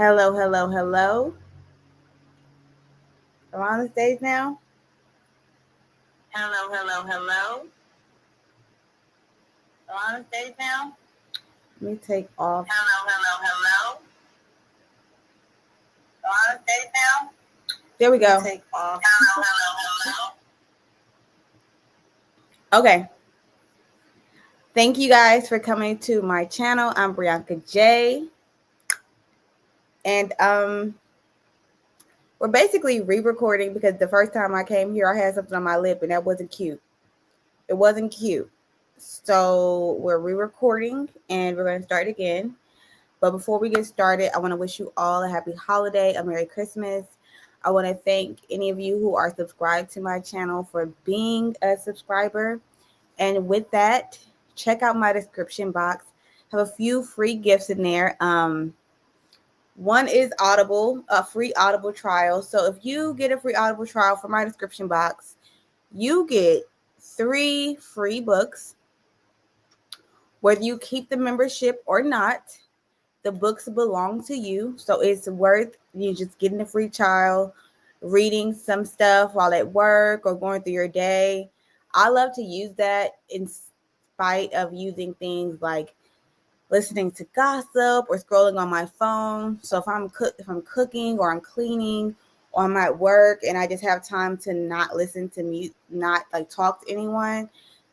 Hello, hello, hello. Am I on the stage now? Hello, hello, hello. Am I on the stage now? Let me take off. Hello, hello, hello. Am I on the stage now? There we go. Take off. Hello, hello, hello. Okay. Thank you guys for coming to my channel. I'm Brianka J. And we're basically re-recording because the first time I came here, I had something on my lip and that wasn't cute. It wasn't cute. So we're re-recording and we're going to start again. But before we get started, I want to wish you all a happy holiday, a Merry Christmas. I want to thank any of you who are subscribed to my channel for being a subscriber. And with that, check out my description box. I have a few free gifts in there. One is Audible, a free Audible trial. So if you get a free Audible trial from my description box, you get 3 free books. Whether you keep the membership or not, the books belong to you. So it's worth you just getting a free trial, reading some stuff while at work or going through your day. I love to use that in spite of using things like listening to gossip or scrolling on my phone. So if I'm cooking or I'm cleaning or I'm at work and I just have time to not listen to music, not like talk to anyone,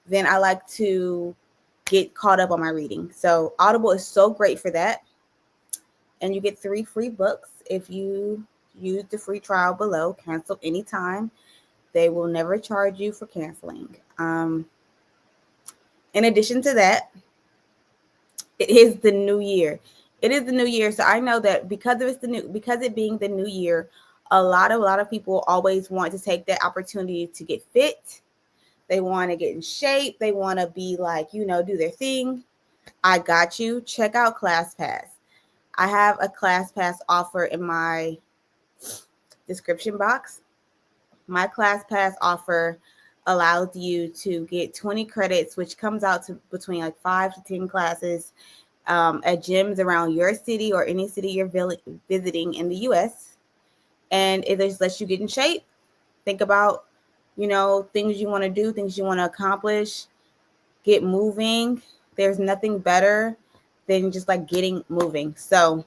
then I like to get caught up on my reading. So Audible is so great for that. And you get 3 free books if you use the free trial below. Cancel anytime. They will never charge you for canceling. In addition to that, it is the new year. It is the new year. So I know that because it being the new year, a lot of people always want to take that opportunity to get fit. They want to get in shape. They want to be like, do their thing. I got you. Check out ClassPass. I have a ClassPass offer in my description box. My ClassPass offer allows you to get 20 credits, which comes out to between like 5 to 10 classes at gyms around your city or any city you're visiting in the U.S. And it just lets you get in shape. Think about, things you want to do, things you want to accomplish, get moving. There's nothing better than just like getting moving. So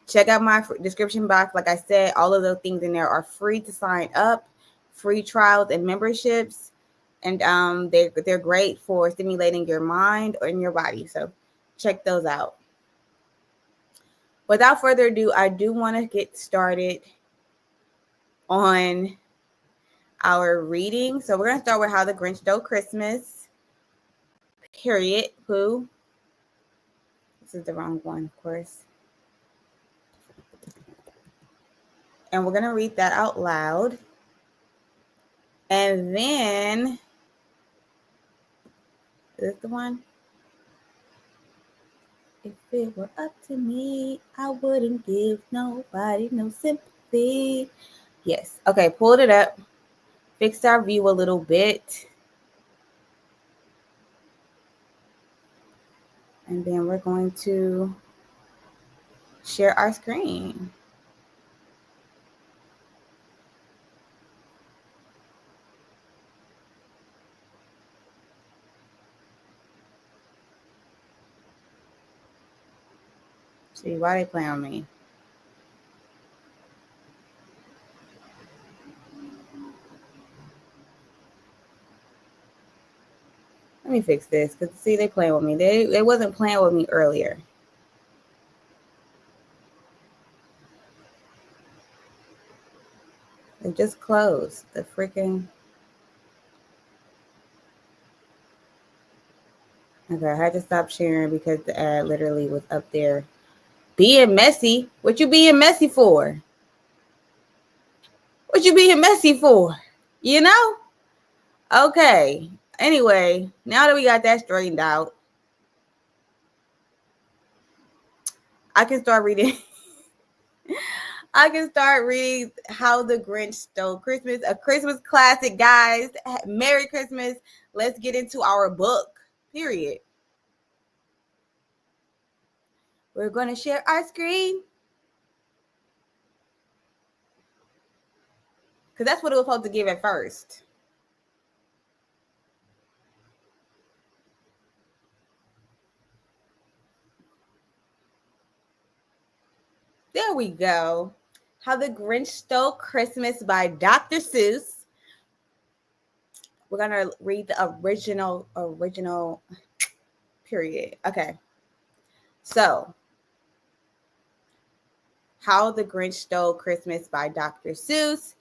check out my description box. Like I said, all of those things in there are free to sign up, free trials and memberships. And they're great for stimulating your mind or in your body. So check those out. Without further ado, I do want to get started on our reading. So we're going to start with How the Grinch Stole Christmas. Period. Who? This is the wrong one, of course. And we're going to read that out loud. And then, is this the one? If it were up to me, I wouldn't give nobody no sympathy. Yes. Okay, pulled it up. Fixed our view a little bit. And then we're going to share our screen. See, why they playing on me? Let me fix this, because see, they playing with me. They wasn't playing with me earlier. They just closed the freaking... Okay, I had to stop sharing because the ad literally was up there being messy. What you being messy for? What you being messy for? Okay. Anyway, now that we got that straightened out, I can start reading. I can start reading How the Grinch Stole Christmas, a Christmas classic, guys. Merry Christmas. Let's get into our book, period. We're going to share our screen. Because that's what it was supposed to give at first. There we go. How the Grinch Stole Christmas by Dr. Seuss. We're going to read the original period. Okay. So, How the Grinch Stole Christmas by Dr. Seuss.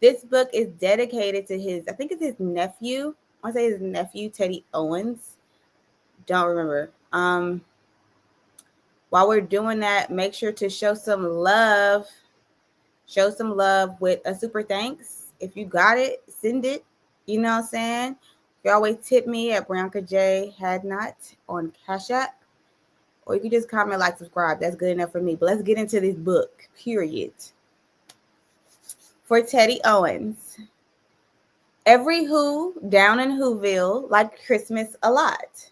This book is dedicated to his, I think it's his nephew. I want to say his nephew, Teddy Owens. Don't remember. While we're doing that, make sure to show some love. Show some love with a super thanks. If you got it, send it. You know what I'm saying? You always tip me at Bianca J. Hadnot on Cash App. Or you can just comment, like, subscribe. That's good enough for me. But let's get into this book, period. For Teddy Owens. Every Who down in Whoville liked Christmas a lot.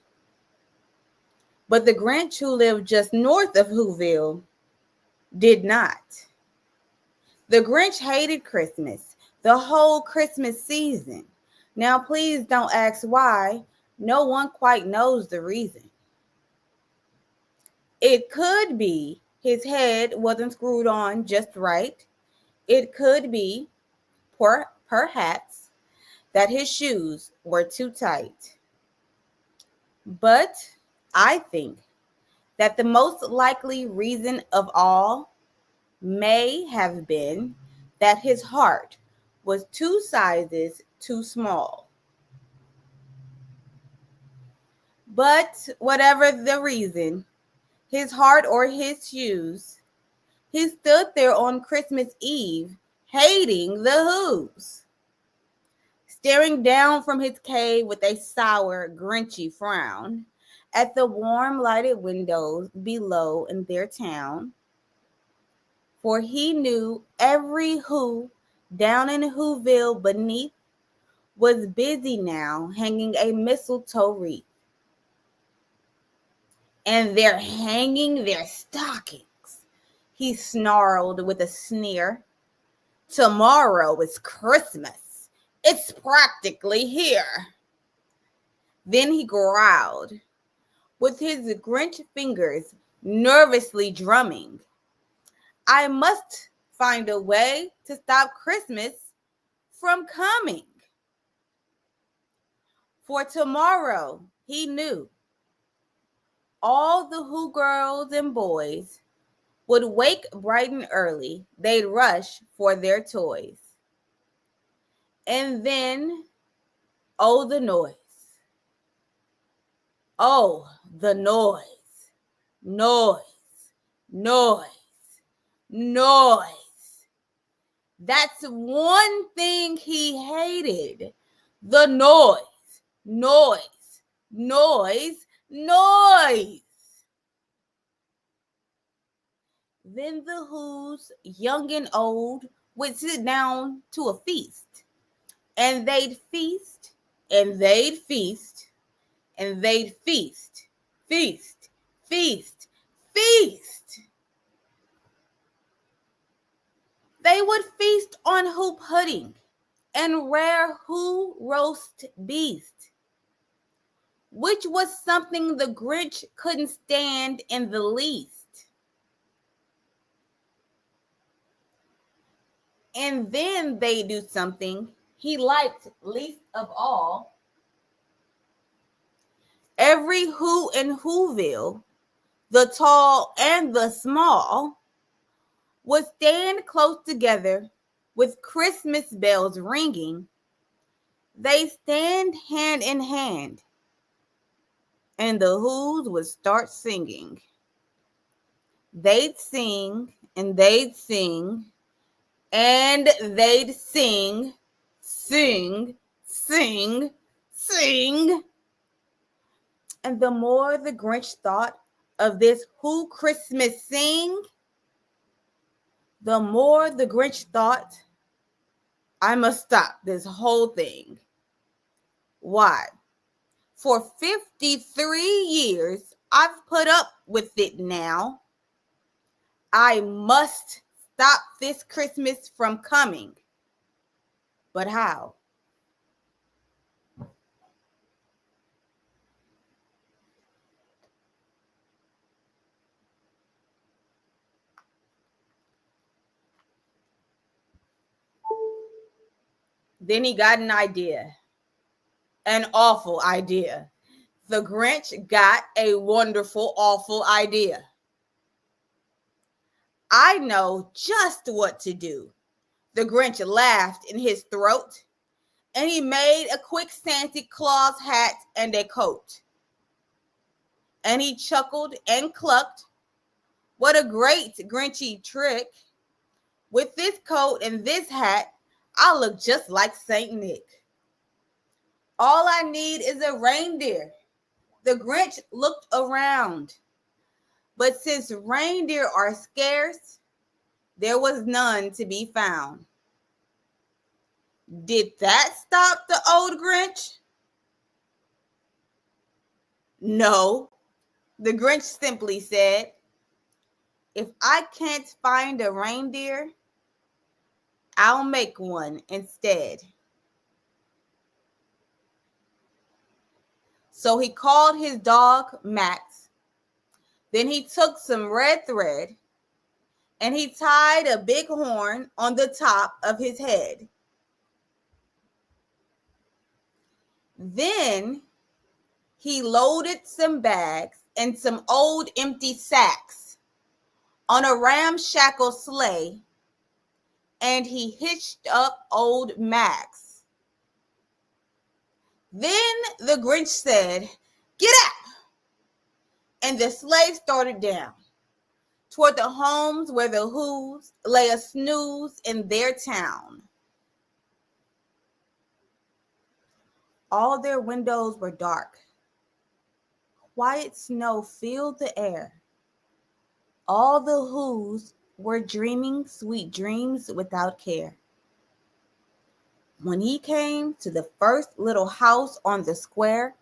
But the Grinch who lived just north of Whoville did not. The Grinch hated Christmas, the whole Christmas season. Now, please don't ask why. No one quite knows the reason. It could be his head wasn't screwed on just right. It could be, perhaps, that his shoes were too tight. But I think that the most likely reason of all may have been that his heart was 2 sizes too small. But whatever the reason, his heart or his shoes, he stood there on Christmas Eve hating the Who's, staring down from his cave with a sour, grinchy frown at the warm lighted windows below in their town. For he knew every Who down in Whoville beneath was busy now hanging a mistletoe wreath. And they're hanging their stockings, he snarled with a sneer. Tomorrow is Christmas. It's practically here. Then he growled, with his Grinch fingers nervously drumming. I must find a way to stop Christmas from coming. For tomorrow, he knew, all the Who girls and boys would wake bright and early. They'd rush for their toys. And then, oh, the noise. Oh, the noise. Noise. Noise. Noise. That's one thing he hated. The noise. Noise. Noise. Noise. Then the Who's, young and old, would sit down to a feast. And they'd feast, and they'd feast, and they'd feast, feast, feast, feast. They would feast on Who pudding and rare Who roast beast, which was something the Grinch couldn't stand in the least. And then they do something he liked least of all. Every Who in Whoville, the tall and the small, would stand close together with Christmas bells ringing. They stand hand in hand, and the Who's would start singing. They'd sing, and they'd sing, and they'd sing, sing, sing, sing. And the more the Grinch thought of this Who Christmas sing, the more the Grinch thought, I must stop this whole thing. Why? For 53 years, I've put up with it now. I must stop this Christmas from coming. But how? Then he got an idea. An awful idea. The Grinch got a wonderful, awful idea. I know just what to do. The Grinch laughed in his throat, and he made a quick Santa Claus hat and a coat. And he chuckled and clucked. What a great Grinchy trick. With this coat and this hat, I'll look just like Saint Nick. All I need is a reindeer. The Grinch looked around. But since reindeer are scarce, there was none to be found. Did that stop the old Grinch? No. The Grinch simply said, if I can't find a reindeer, I'll make one instead. So he called his dog Max. Then he took some red thread and he tied a big horn on the top of his head. Then he loaded some bags and some old empty sacks on a ramshackle sleigh, and he hitched up old Max. Then the Grinch said, "Get up!" And the sleigh started down toward the homes where the Who's lay a snooze in their town. All their windows were dark. Quiet snow filled the air. All the Who's were dreaming sweet dreams without care. When he came to the first little house on the square,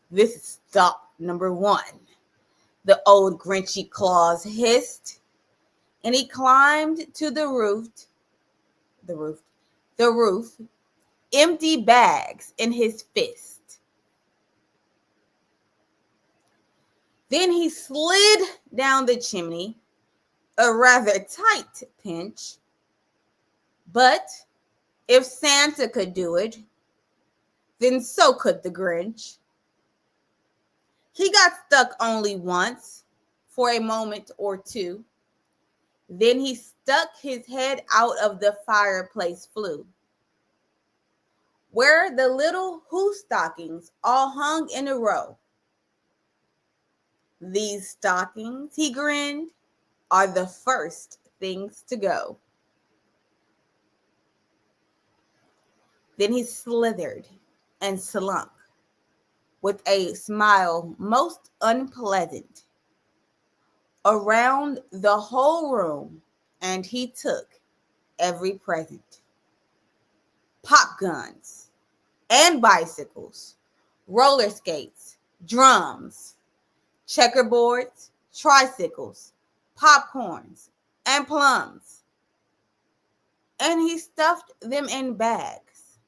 "This is stop number one," the old Grinchy Claus hissed, and he climbed to the roof, empty bags in his fist. Then he slid down the chimney, a rather tight pinch, but if Santa could do it, then so could the Grinch. He got stuck only once, for a moment or two. Then he stuck his head out of the fireplace flue, where the little Who stockings all hung in a row. "These stockings," he grinned, "are the first things to go." Then he slithered and slunk with a smile most unpleasant around the whole room, and he took every present. Pop guns and bicycles, roller skates, drums, checkerboards, tricycles, popcorns, and plums. And he stuffed them in bags.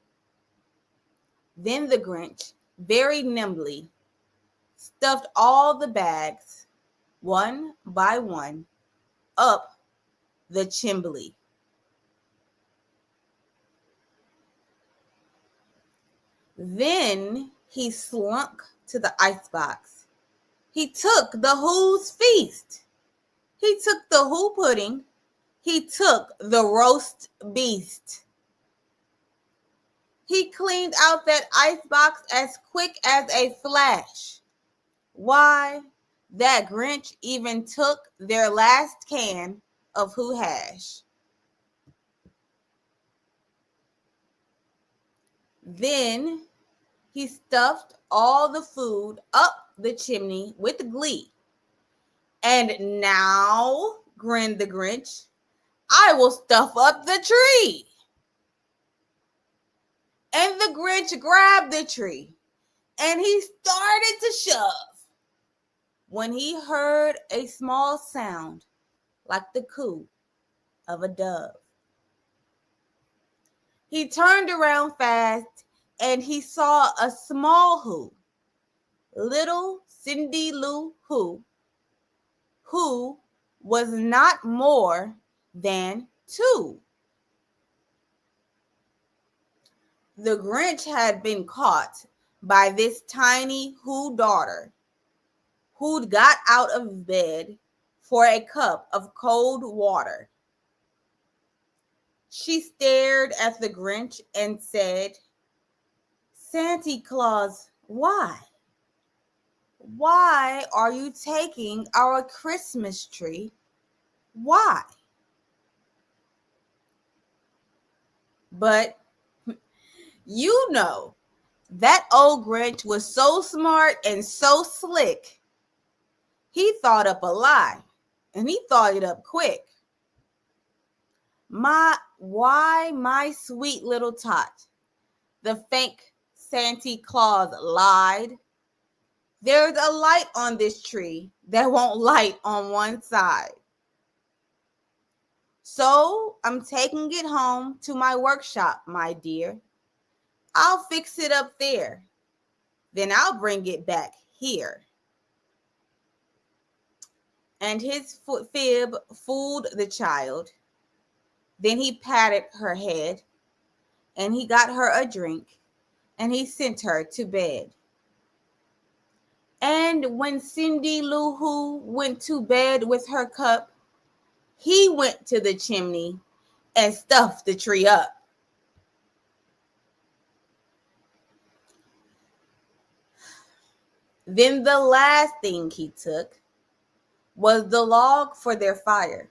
Then the Grinch very nimbly stuffed all the bags, one by one, up the chimbley. Then he slunk to the icebox. He took the Who's feast. He took the Who pudding. He took the roast beast. He cleaned out that icebox as quick as a flash. Why, that Grinch even took their last can of Who hash. Then he stuffed all the food up the chimney with glee. "And now," grinned the Grinch, "I will stuff up the tree." And the Grinch grabbed the tree and he started to shove when he heard a small sound like the coo of a dove. He turned around fast and he saw a small Who, little Cindy Lou who was not more than 2. The Grinch had been caught by this tiny Who daughter who'd got out of bed for a cup of cold water. She stared at the Grinch and said, "Santa Claus, why? Why are you taking our Christmas tree? Why?" But you know, that old Grinch was so smart and so slick. He thought up a lie, and he thought it up quick. My sweet little tot, the fake Santa Claus lied. There's a light on this tree that won't light on one side. So I'm taking it home to my workshop, my dear. I'll fix it up there. Then I'll bring it back here. And his fib fooled the child. Then he patted her head, and he got her a drink, and he sent her to bed. And when Cindy Lou Who went to bed with her cup, he went to the chimney and stuffed the tree up. Then the last thing he took was the log for their fire.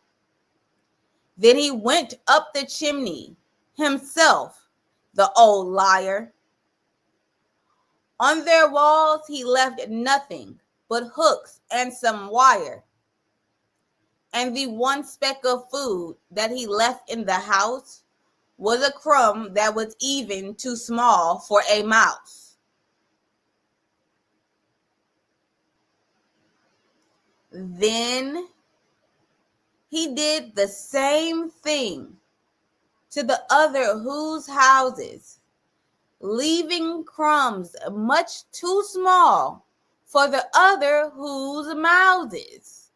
Then he went up the chimney himself, the old liar. On their walls he left nothing but hooks and some wire. And the one speck of food that he left in the house was a crumb that was even too small for a mouse. Then he did the same thing to the other Who's houses, leaving crumbs much too small for the other Who's mouths.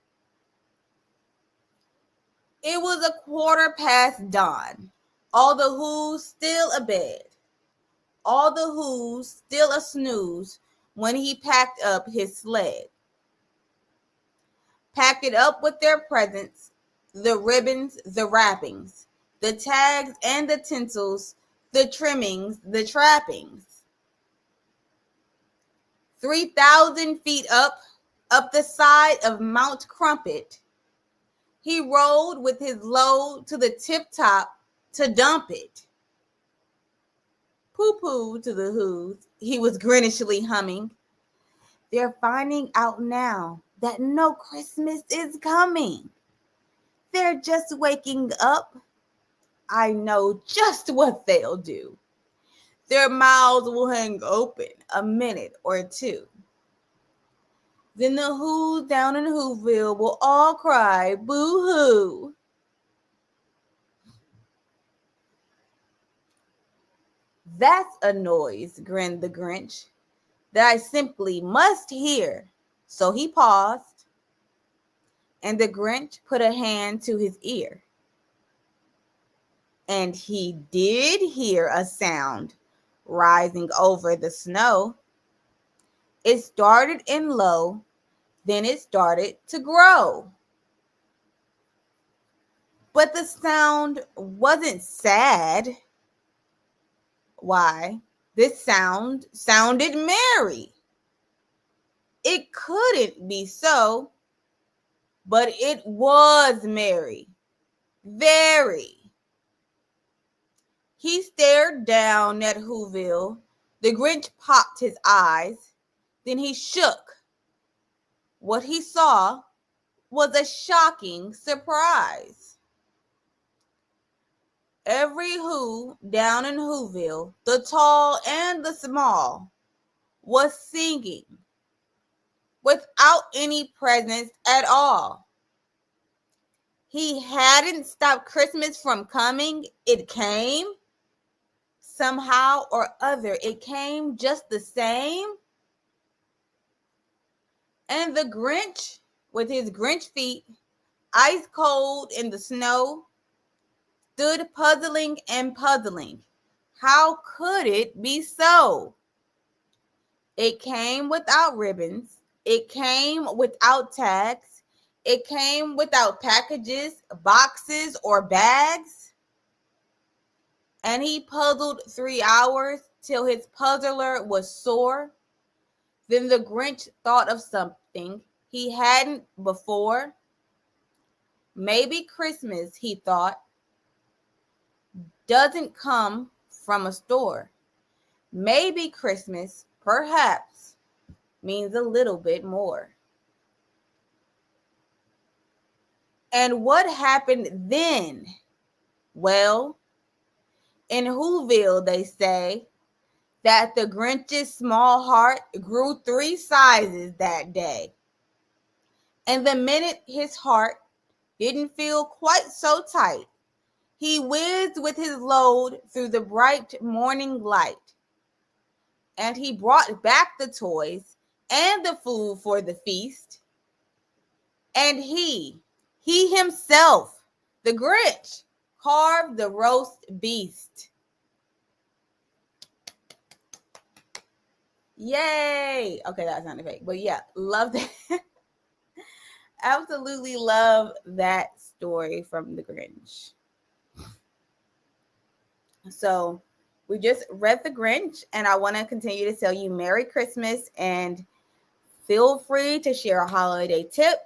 It was dawn. All the Who's still abed. All the Who's still a snooze when he packed up his sled. Packed it up with their presents, the ribbons, the wrappings, the tags and the tinsels, the trimmings, the trappings. 3,000 feet up the side of Mount Crumpet, he rode with his load to the tip top to dump it. Pooh-pooh to the Who's, he was grinishly humming. They're finding out now that no Christmas is coming. They're just waking up. I know just what they'll do. Their mouths will hang open a minute or two. Then the Who's down in Whoville will all cry boo-hoo. That's a noise, grinned the Grinch, that I simply must hear. So he paused, and the Grinch put a hand to his ear. And he did hear a sound rising over the snow. It started in low, then it started to grow. But the sound wasn't sad. Why, this sound sounded merry. It couldn't be so, but it was merry. Very. He stared down at Whoville. The Grinch popped his eyes. Then he shook. What he saw was a shocking surprise. Every Who down in Whoville, the tall and the small, was singing without any presents at all. He hadn't stopped Christmas from coming. It came. somehow or other, it came just the same. And the Grinch, with his Grinch feet, ice cold in the snow, stood puzzling and puzzling. How could it be so? It came without ribbons. It came without tags. It came without packages, boxes, or bags. And he puzzled 3 hours till his puzzler was sore. Then the Grinch thought of something he hadn't before. Maybe Christmas, he thought, doesn't come from a store. Maybe Christmas, perhaps, means a little bit more. And what happened then? Well, in Whoville, they say that the Grinch's small heart grew 3 sizes that day. And the minute his heart didn't feel quite so tight, he whizzed with his load through the bright morning light. And he brought back the toys and the food for the feast. And he himself, the Grinch, carved the roast beast. Yay! Okay, that sounded fake, but yeah, love that. Absolutely love that story from the Grinch. So we just read the Grinch, and I want to continue to tell you Merry Christmas, and feel free to share a holiday tip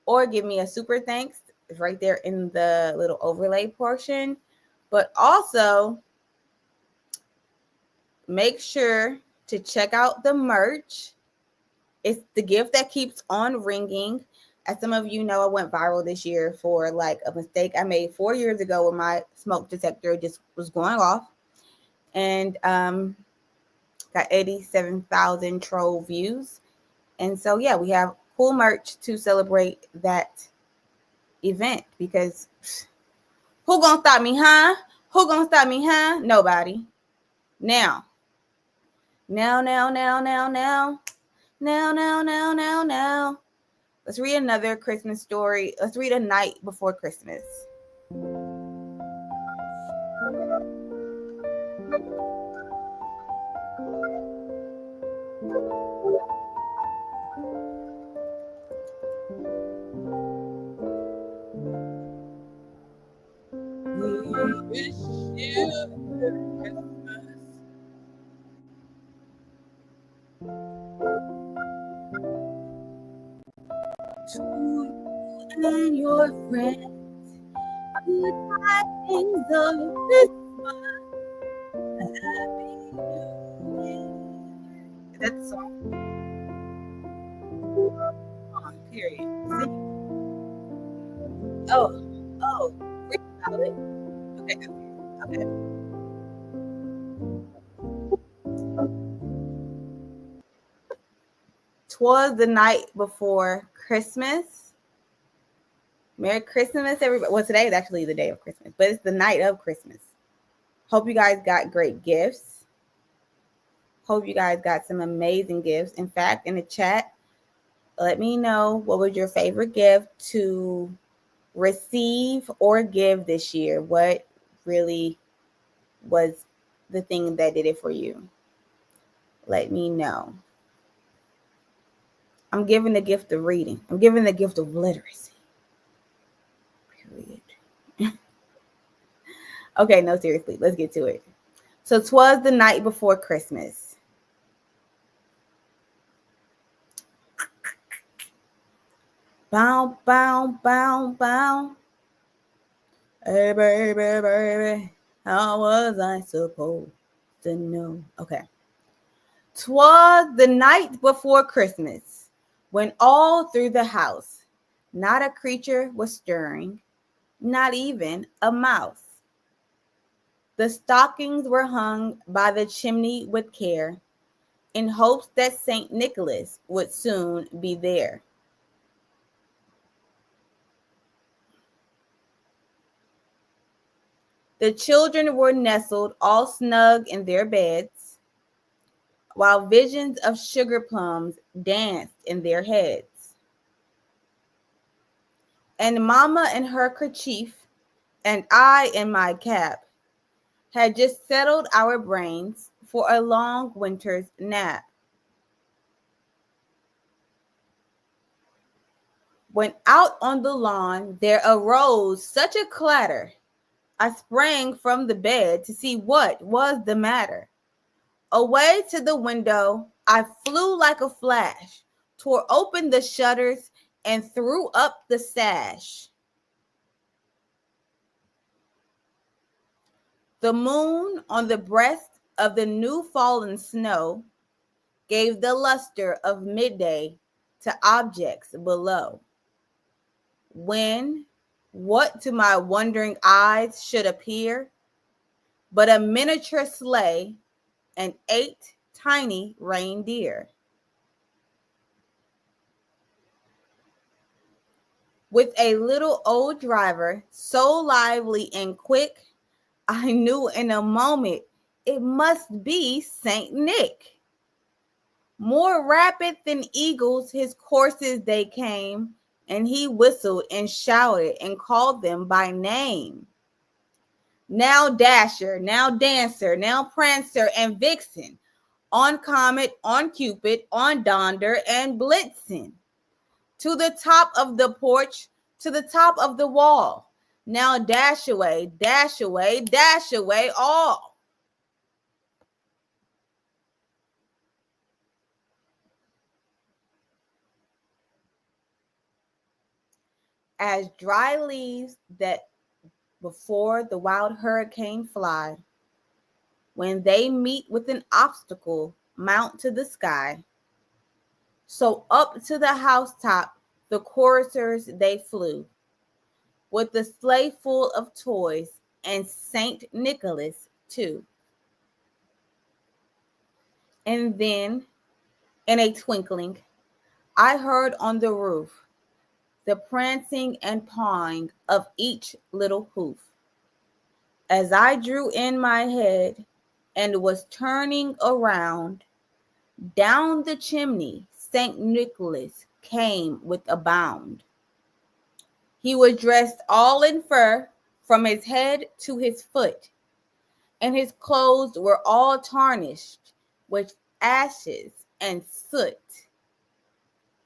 or give me a super thanks. It's right there in the little overlay portion. But also, make sure to check out the merch. It's the gift that keeps on ringing. As some of you know, I went viral this year for like a mistake I made 4 years ago when my smoke detector just was going off. And got 87,000 troll views. And so, yeah, we have cool merch to celebrate that event, because who gonna stop me, huh? Who gonna stop me, huh? Nobody. Now. Let's read another Christmas story. Let's read A Night Before Christmas. Wish you Christmas. To you and your friends, good tidings of Christmas, Happy New Year. Is that the song? Period. See? Oh, read about it. Okay. Twas the night before Christmas. Merry Christmas, everybody. Well, today is actually the day of Christmas, but it's the night of Christmas. Hope you guys got great gifts. Hope you guys got some amazing gifts. In fact, in the chat, let me know what was your favorite gift to receive or give this year. What really was the thing that did it for you? Let me know. I'm giving the gift of reading. I'm giving the gift of literacy. Period. Okay, no, seriously, let's get to it. So 'twas the night before Christmas. Bow, bow, bow, bow. Hey, baby, baby, how was I supposed to know? Okay. 'Twas the night before Christmas, when all through the house not a creature was stirring, not even a mouse. The stockings were hung by the chimney with care, in hopes that St. Nicholas would soon be there. The children were nestled all snug in their beds, while visions of sugar plums danced in their heads. And Mama in her kerchief, and I in my cap, had just settled our brains for a long winter's nap. When out on the lawn there arose such a clatter, I sprang from the bed to see what was the matter. Away to the window I flew like a flash, tore open the shutters, and threw up the sash. The moon on the breast of the new fallen snow gave the luster of midday to objects below. When what to my wondering eyes should appear but a miniature sleigh and 8 tiny reindeer. With a little old driver so lively and quick, I knew in a moment it must be Saint Nick. More rapid than eagles his courses they came, and he whistled and shouted and called them by name. Now Dasher, now Dancer, now Prancer and Vixen, on Comet, on Cupid, on Donder and Blitzen. To the top of the porch, to the top of the wall. Now dash away, dash away, dash away all. As dry leaves that before the wild hurricane fly, when they meet with an obstacle, mount to the sky. So up to the housetop the choristers they flew, with the sleigh full of toys and Saint Nicholas too. And then, in a twinkling, I heard on the roof the prancing and pawing of each little hoof. As I drew in my head and was turning around, down the chimney St. Nicholas came with a bound. He was dressed all in fur from his head to his foot, and his clothes were all tarnished with ashes and soot.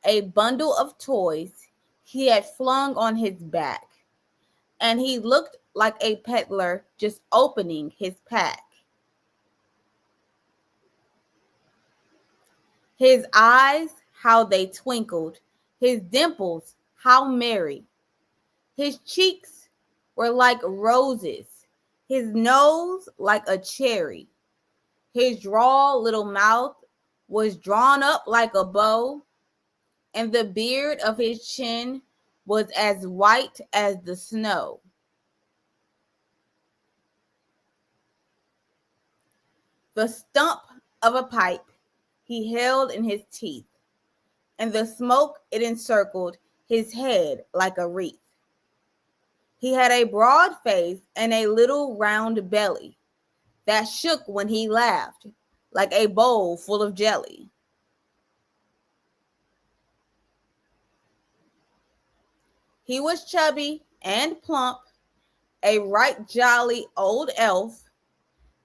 A bundle of toys he had flung on his back, and he looked like a peddler just opening his pack. His eyes, how they twinkled, his dimples, how merry. His cheeks were like roses, his nose like a cherry. His droll little mouth was drawn up like a bow, and the beard of his chin was as white as the snow. The stump of a pipe he held in his teeth, and the smoke it encircled his head like a wreath. He had a broad face and a little round belly that shook when he laughed, like a bowl full of jelly. He was chubby and plump, a right jolly old elf,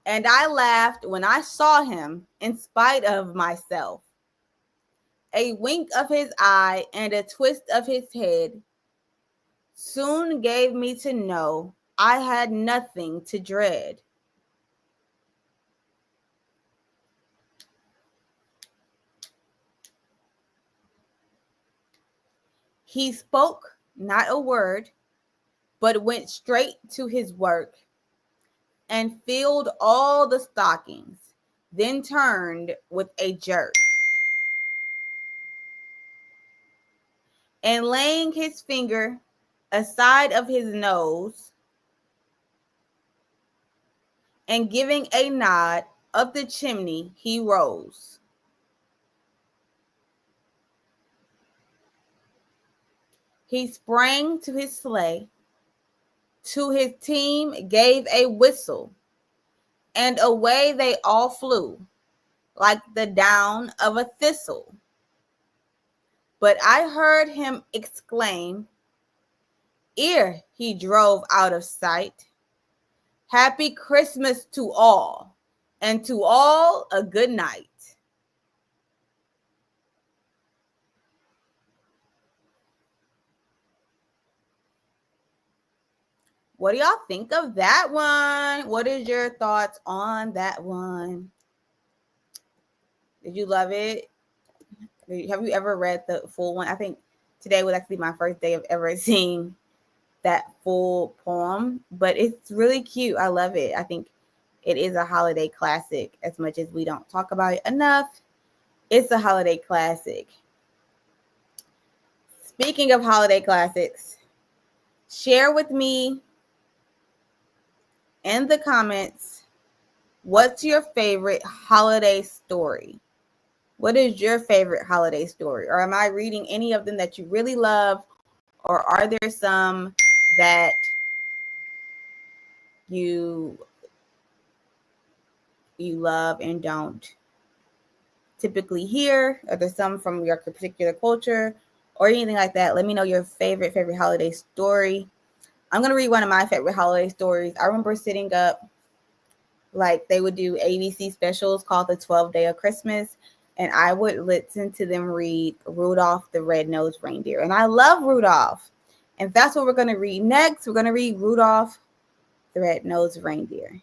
and I laughed when I saw him in spite of myself. A wink of his eye and a twist of his head soon gave me to know I had nothing to dread. He spoke not a word, but went straight to his work and filled all the stockings, then turned with a jerk. And laying his finger aside of his nose and giving a nod up the chimney, he rose. He sprang to his sleigh, to his team gave a whistle, and away they all flew, like the down of a thistle. But I heard him exclaim, ere he drove out of sight, Happy Christmas to all, and to all a good night. What do y'all think of that one? What is your thoughts on that one? Did you love it? Have you ever read the full one? I think today was actually my first day of ever seeing that full poem, but it's really cute. I love it. I think it is a holiday classic. As much as we don't talk about it enough, it's a holiday classic. Speaking of holiday classics, share with me in the comments, what's your favorite holiday story? What is your favorite holiday story? Or am I reading any of them that you really love? Or are there some that you love and don't typically hear? Are there some from your particular culture or anything like that? Let me know your favorite holiday story. I'm going to read one of my favorite holiday stories. I remember sitting up, like they would do ABC specials called The 12th Day of Christmas, and I would listen to them read Rudolph the Red-Nosed Reindeer. And I love Rudolph. And that's what we're going to read next. We're going to read Rudolph the Red-Nosed Reindeer.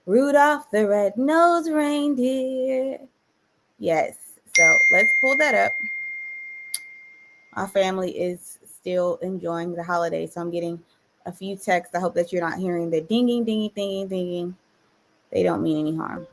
Rudolph the Red-Nosed Reindeer. Yes. So let's pull that up. My family is still enjoying the holiday, so I'm getting a few texts. I hope that you're not hearing the dinging, dinging, dinging, dinging. They don't mean any harm.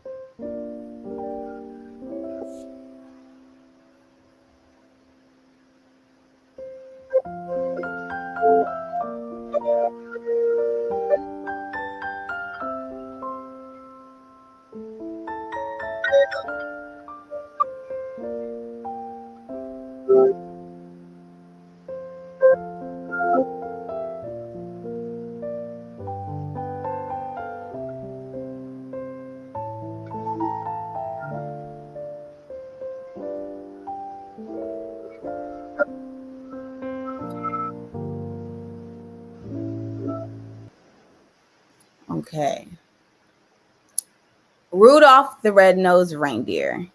Okay. Rudolph the Red-Nosed Reindeer.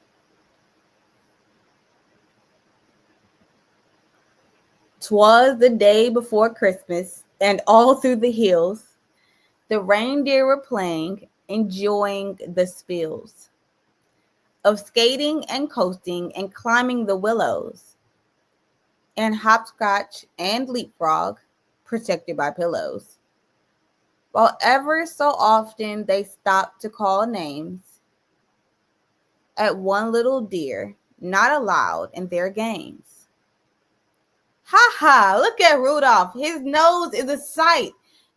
"'Twas the day before Christmas, and all through the hills the reindeer were playing, enjoying the spills of skating and coasting and climbing the willows, and hopscotch and leapfrog, protected by pillows. While ever so often they stopped to call names at one little deer not allowed in their games. Ha ha, look at Rudolph. His nose is a sight.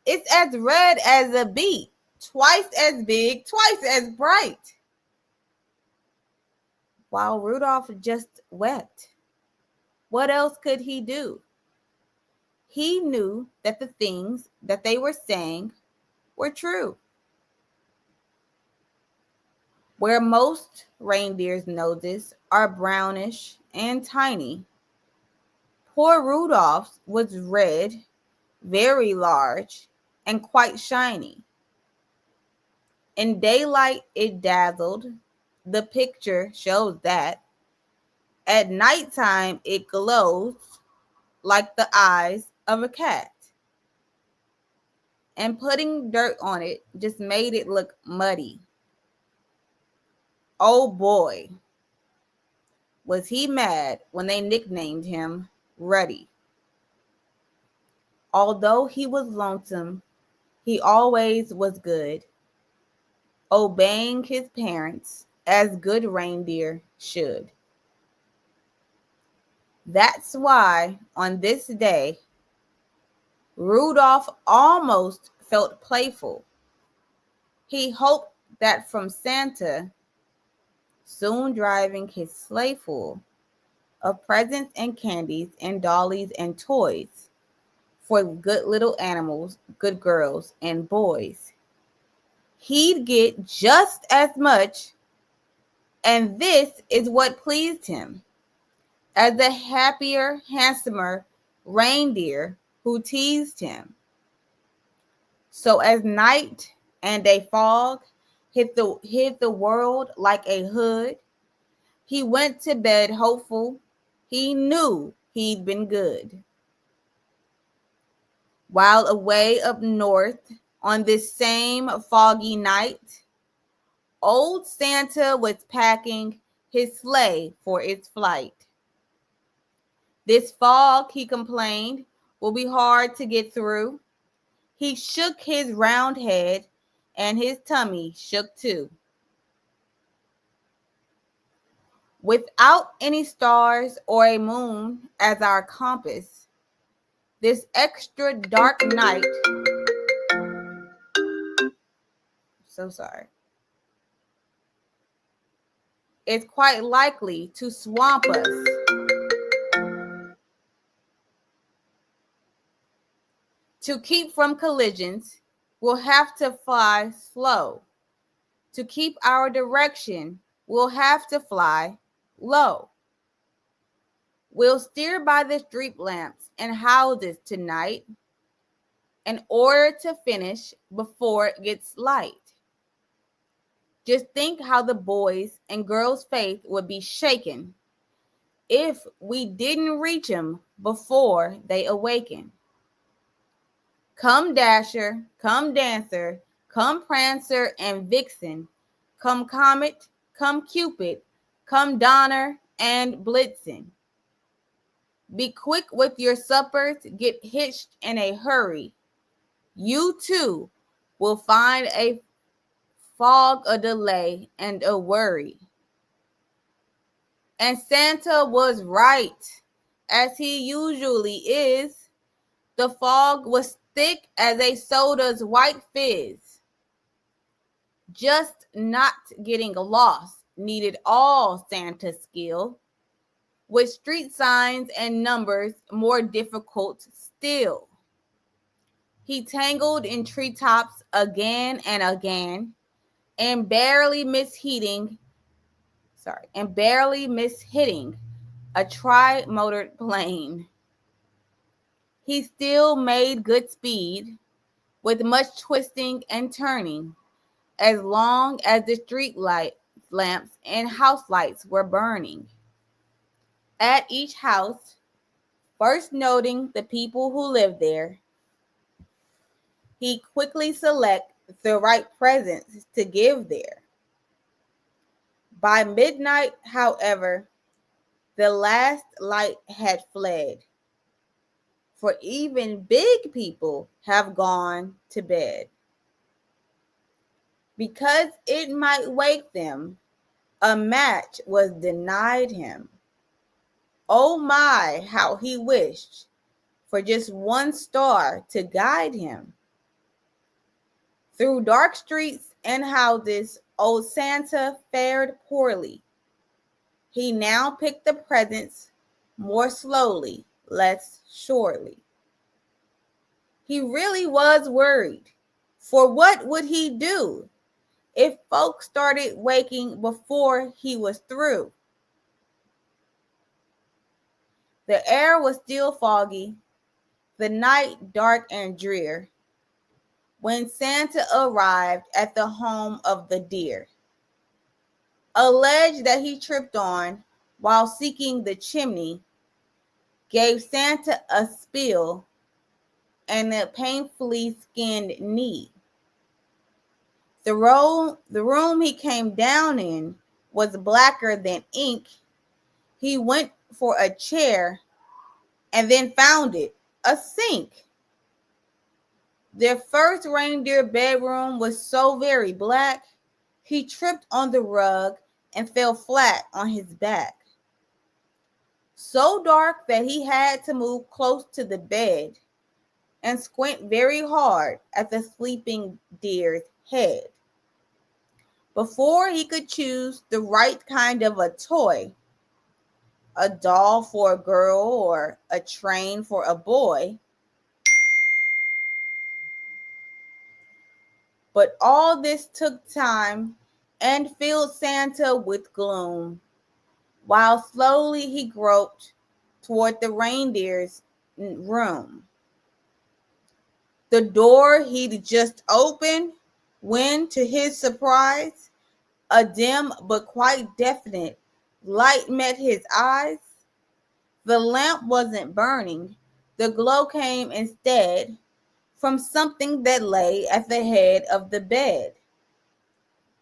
It's as red as a beet, twice as big, twice as bright. While Rudolph just wept. What else could he do? He knew that the things that they were saying were true. Where most reindeers' noses are brownish and tiny, poor Rudolph's was red, very large, and quite shiny. In daylight it dazzled, the picture shows that. At nighttime it glows like the eyes of a cat. And putting dirt on it just made it look muddy. Oh boy, was he mad when they nicknamed him Ruddy. Although he was lonesome, he always was good, obeying his parents as good reindeer should. That's why on this day, Rudolph almost felt playful. He hoped that from Santa, soon driving his sleigh full of presents and candies and dollies and toys for good little animals, good girls, and boys. He'd get just as much, and this is what pleased him, as the happier, handsomer reindeer who teased him. So as night and a fog hid the world like a hood, he went to bed hopeful. He knew he'd been good. While away up north on this same foggy night, old Santa was packing his sleigh for its flight. This fog, he complained, will be hard to get through. He shook his round head, and his tummy shook too. Without any stars or a moon as our compass, this extra dark night, so sorry, is quite likely to swamp us. To keep from collisions, we'll have to fly slow. To keep our direction, we'll have to fly low. We'll steer by the street lamps and houses tonight in order to finish before it gets light. Just think how the boys' and girls' faith would be shaken if we didn't reach them before they awaken. Come Dasher, come Dancer, come Prancer and Vixen, come Comet, come Cupid, come Donner and Blitzen. Be quick with your suppers, get hitched in a hurry. You too will find a fog, a delay, and a worry. And Santa was right, as he usually is. The fog was thick as a soda's white fizz. Just not getting lost needed all Santa's skill, with street signs and numbers more difficult still. He tangled in treetops again and again, and barely mishitting a tri-motored plane. He still made good speed, with much twisting and turning, as long as the street lamps and house lights were burning. At each house, first noting the people who lived there, he quickly select the right presents to give there. By midnight, however, the last light had fled, for even big people have gone to bed. Because it might wake them, a match was denied him. Oh my, how he wished for just one star to guide him. Through dark streets and houses, old Santa fared poorly. He now picked the presents more slowly, less surely. He really was worried, for what would he do if folks started waking before he was through? The air was still foggy, the night dark and drear, when Santa arrived at the home of the deer. A ledge that he tripped on while seeking the chimney gave Santa a spill and a painfully skinned knee. The room he came down in was blacker than ink. He went for a chair and then found it, a sink. Their first reindeer bedroom was so very black, he tripped on the rug and fell flat on his back. So dark that he had to move close to the bed and squint very hard at the sleeping deer's head before he could choose the right kind of a toy, a doll for a girl or a train for a boy. But all this took time and filled Santa with gloom, while slowly he groped toward the reindeer's room. The door he'd just opened when, to his surprise, a dim but quite definite light met his eyes. The lamp wasn't burning. The glow came instead from something that lay at the head of the bed.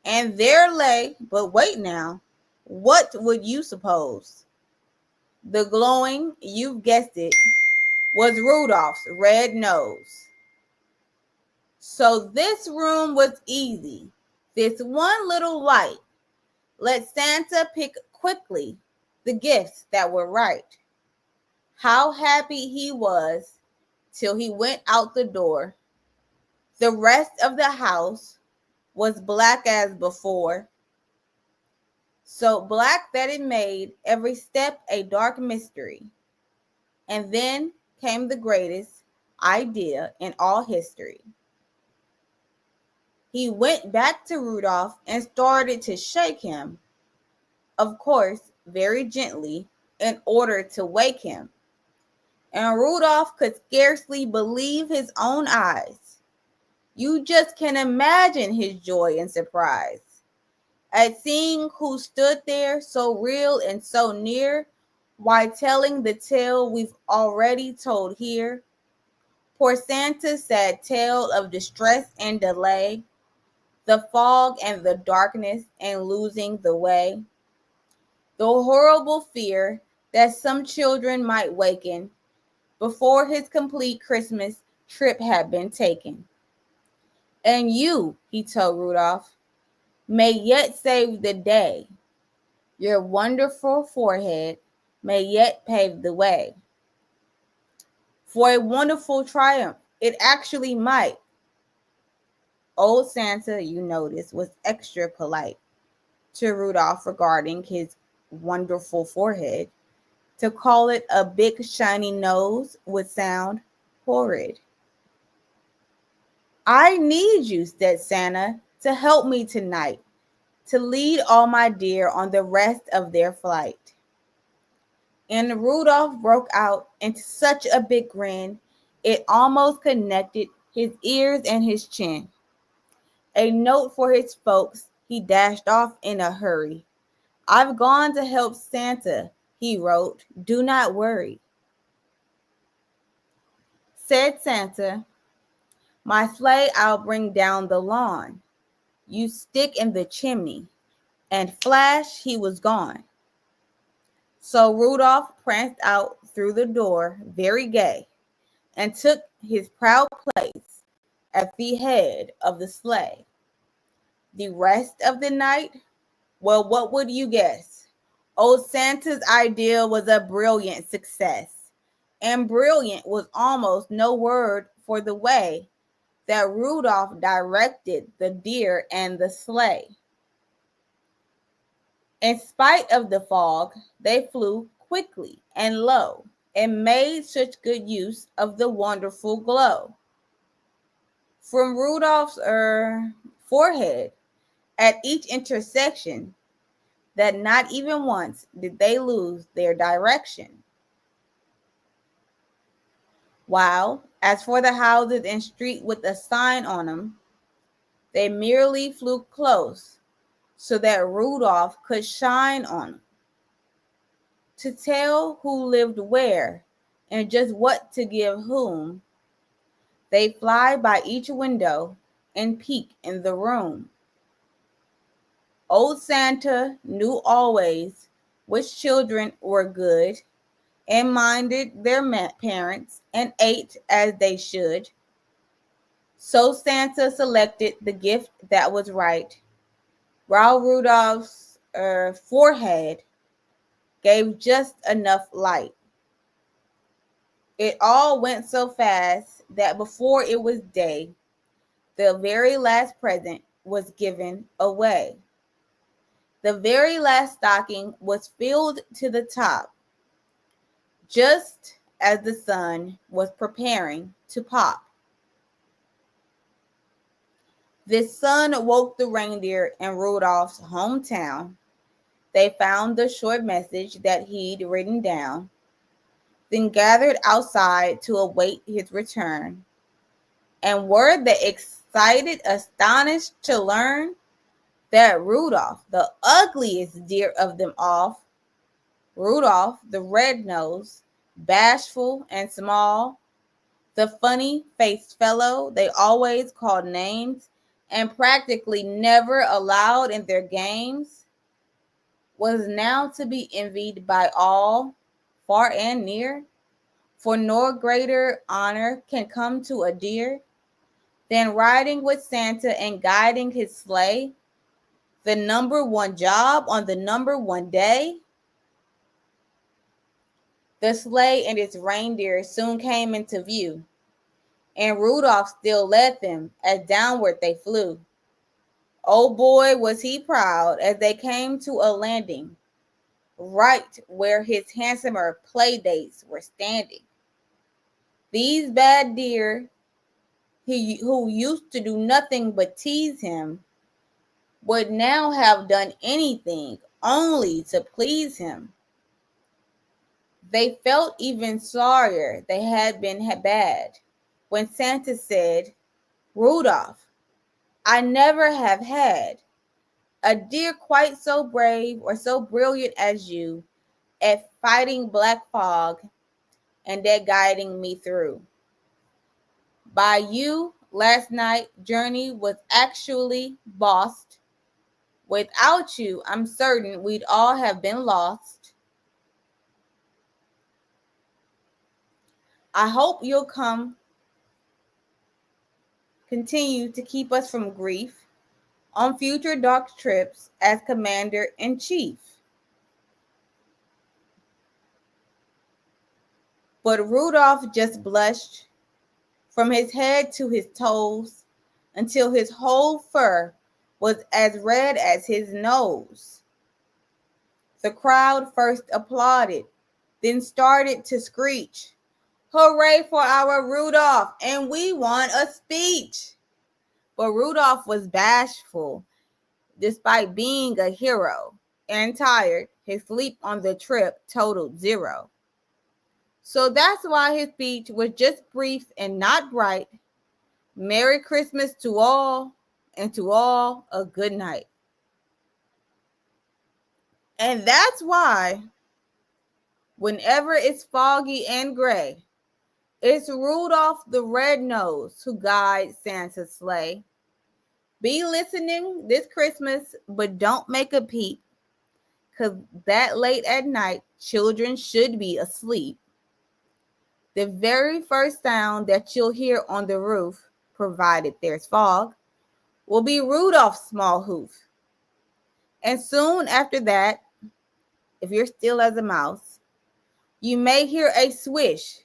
And there lay, but wait now, what would you suppose? The glowing, you've guessed it, was Rudolph's red nose. So this room was easy. This one little light let Santa pick quickly the gifts that were right. How happy he was till he went out the door. The rest of the house was black as before, so black that it made every step a dark mystery. And then came the greatest idea in all history. He went back to Rudolph and started to shake him, of course, very gently, in order to wake him. And Rudolph could scarcely believe his own eyes. You just can imagine his joy and surprise at seeing who stood there so real and so near, while telling the tale we've already told here. Poor Santa's sad tale of distress and delay, the fog and the darkness and losing the way, the horrible fear that some children might waken before his complete Christmas trip had been taken. And you, he told Rudolph, may yet save the day. Your wonderful forehead may yet pave the way for a wonderful triumph. It actually might. Old Santa, you notice, was extra polite to Rudolph regarding his wonderful forehead. To call it a big shiny nose would sound horrid. I need you, said Santa, to help me tonight, to lead all my dear on the rest of their flight. And Rudolph broke out into such a big grin, it almost connected his ears and his chin. A note for his folks, he dashed off in a hurry. I've gone to help Santa, he wrote. Do not worry. Said Santa, my sleigh I'll bring down the lawn. You stick in the chimney. And flash, he was gone. So Rudolph pranced out through the door, very gay, and took his proud place at the head of the sleigh. The rest of the night, well, what would you guess? Old Santa's idea was a brilliant success. And brilliant was almost no word for the way that Rudolph directed the deer and the sleigh. In spite of the fog, they flew quickly and low and made such good use of the wonderful glow from Rudolph's forehead at each intersection that not even once did they lose their direction. While, as for the houses and street with a sign on them, they merely flew close so that Rudolph could shine on them, to tell who lived where and just what to give whom. They fly by each window and peek in the room. Old Santa knew always which children were good and minded their parents and ate as they should. So Santa selected the gift that was right, while Rudolph's forehead gave just enough light. It all went so fast that before it was day, the very last present was given away. The very last stocking was filled to the top, just as the sun was preparing to pop. The sun woke the reindeer in Rudolph's hometown. They found the short message that he'd written down, then gathered outside to await his return. And were they excited, astonished to learn that Rudolph, the ugliest deer of them all, Rudolph the red-nosed, bashful and small, the funny-faced fellow they always called names and practically never allowed in their games, was now to be envied by all, far and near, for no greater honor can come to a deer than riding with Santa and guiding his sleigh, the number one job on the number one day. The sleigh and its reindeer soon came into view, and Rudolph still led them as downward they flew. Oh boy, was he proud as they came to a landing, right where his handsomer playdates were standing. These bad deer, who used to do nothing but tease him, would now have done anything only to please him. They felt even sorrier they had been bad when Santa said, "Rudolph, I never have had a deer quite so brave or so brilliant as you at fighting black fog and at guiding me through. By you, last night journey was actually bossed. Without you, I'm certain we'd all have been lost. I hope you'll continue to keep us from grief on future dark trips as Commander-in-Chief." But Rudolph just blushed from his head to his toes until his whole fur was as red as his nose. The crowd first applauded, then started to screech, "Hooray for our Rudolph, and we want a speech." But Rudolph was bashful, despite being a hero, and tired. His sleep on the trip totaled 0. So that's why his speech was just brief and not bright. Merry Christmas to all, and to all a good night. And that's why, whenever it's foggy and gray, it's Rudolph the Red-Nosed who guides Santa's sleigh. Be listening this Christmas, but don't make a peep, 'cause that late at night, children should be asleep. The very first sound that you'll hear on the roof, provided there's fog, will be Rudolph's small hoof. And soon after that, if you're still as a mouse, you may hear a swish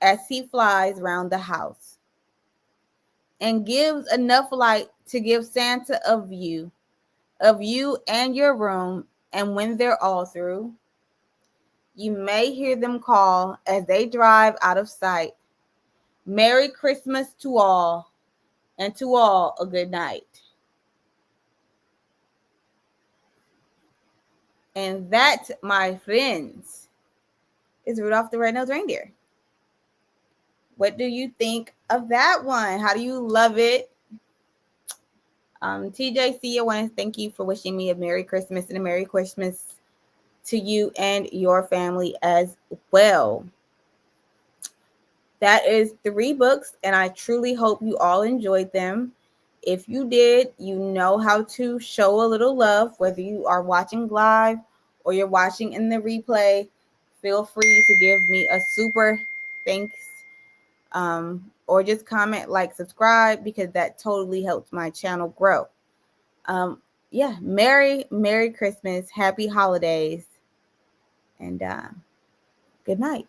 as he flies round the house and gives enough light to give Santa a view of you and your room. And when they're all through, you may hear them call as they drive out of sight, "Merry Christmas to all, and to all a good night." And that, my friends, is Rudolph the Red-Nosed Reindeer. What do you think of that one? How do you love it? TJC, I want to thank you for wishing me a Merry Christmas, and a Merry Christmas to you and your family as well. That is 3 books, and I truly hope you all enjoyed them. If you did, you know how to show a little love, whether you are watching live or you're watching in the replay. Feel free to give me a super thanks, or just comment, like, subscribe, because that totally helps my channel grow. Merry Christmas, happy holidays, and good night.